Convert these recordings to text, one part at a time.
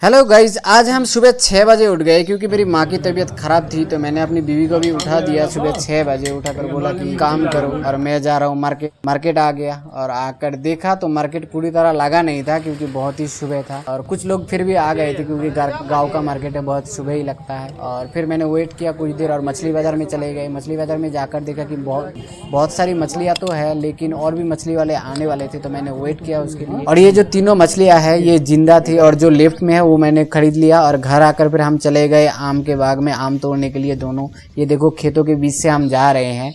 Hello guys, आज हम सुबह 6 बजे उठ गए क्योंकि मेरी माँ की तबीयत खराब थी। तो मैंने अपनी बीवी को भी उठा दिया। सुबह 6 बजे उठाकर बोला कि काम करो, और मैं जा रहा हूँ मार्केट आ गया और आकर देखा तो मार्केट पूरी तरह लगा नहीं था क्योंकि बहुत ही सुबह था। और कुछ लोग फिर भी आ गए थे क्योंकि गाँव का मार्केट है, बहुत सुबह ही लगता है। और फिर मैंने वेट किया कुछ देर और मछली बाजार में चले गए। मछली बाजार में जाकर देखा कि बहुत सारी मछलियाँ तो है, लेकिन और भी मछली वाले आने वाले थे, तो मैंने वेट किया उसके लिए। और ये जो तीनों मछलियाँ है ये जिंदा थी, और जो लेफ्ट में है वो मैंने खरीद लिया। और घर आकर फिर हम चले गए आम के बाग में आम तोड़ने के लिए। दोनों ये देखो खेतों के बीच से हम जा रहे हैं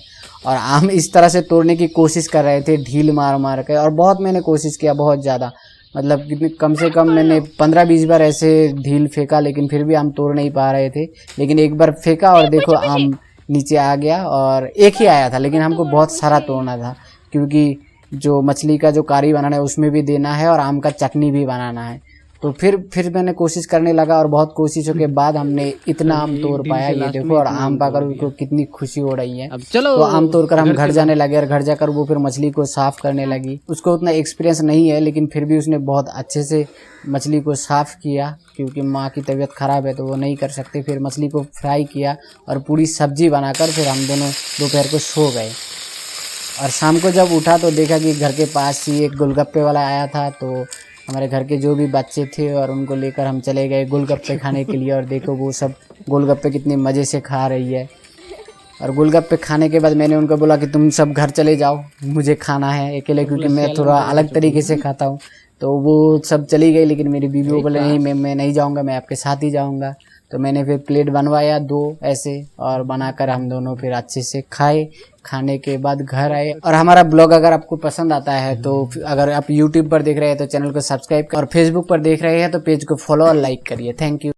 और आम इस तरह से तोड़ने की कोशिश कर रहे थे, ढील मार मार के। और बहुत मैंने कोशिश किया, बहुत ज़्यादा, मतलब कितनी कम से कम मैंने 15-20 बार ऐसे ढील फेंका, लेकिन फिर भी आम तोड़ नहीं पा रहे थे। लेकिन एक बार फेंका और देखो आम नीचे आ गया, और एक ही आया था, लेकिन हमको बहुत सारा तोड़ना था क्योंकि जो मछली का जो कारी बनाना है उसमें भी देना है और आम का चटनी भी बनाना है। तो फिर मैंने कोशिश करने लगा और बहुत कोशिशों के बाद हमने इतना आम तोड़ पाया। ये देखो, और आम पाकर उनको कितनी खुशी हो रही है। अब चलो तो आम तोड़कर हम घर जाने लगे, और घर जाकर वो फिर मछली को साफ करने लगी। उसको उतना एक्सपीरियंस नहीं है, लेकिन फिर भी उसने बहुत अच्छे से मछली को साफ किया क्योंकि माँ की तबीयत खराब है तो वो नहीं कर सकते। फिर मछली को फ्राई किया और पूरी सब्जी बनाकर फिर हम दोनों दोपहर को सो गए। और शाम को जब उठा तो देखा कि घर के पास ही एक गोलगप्पे वाला आया था। तो हमारे घर के जो भी बच्चे थे और उनको लेकर हम चले गए गोलगप्पे खाने के लिए। और देखो वो सब गोलगप्पे कितने मज़े से खा रही है। और गोलगप्पे खाने के बाद मैंने उनको बोला कि तुम सब घर चले जाओ, मुझे खाना है अकेले, क्योंकि मैं थोड़ा अलग तरीके से खाता हूँ। तो वो सब चली गई, लेकिन मेरी बीवी को बोले नहीं, मैं नहीं जाऊँगा, मैं आपके साथ ही जाऊँगा। तो मैंने फिर प्लेट बनवाया 2 ऐसे, और बनाकर हम दोनों फिर अच्छे से खाए। खाने के बाद घर आए। और हमारा ब्लॉग अगर आपको पसंद आता है तो अगर आप यूट्यूब पर देख रहे हैं तो चैनल को सब्सक्राइब कर, और फेसबुक पर देख रहे हैं तो पेज को फॉलो और लाइक करिए। Thank you.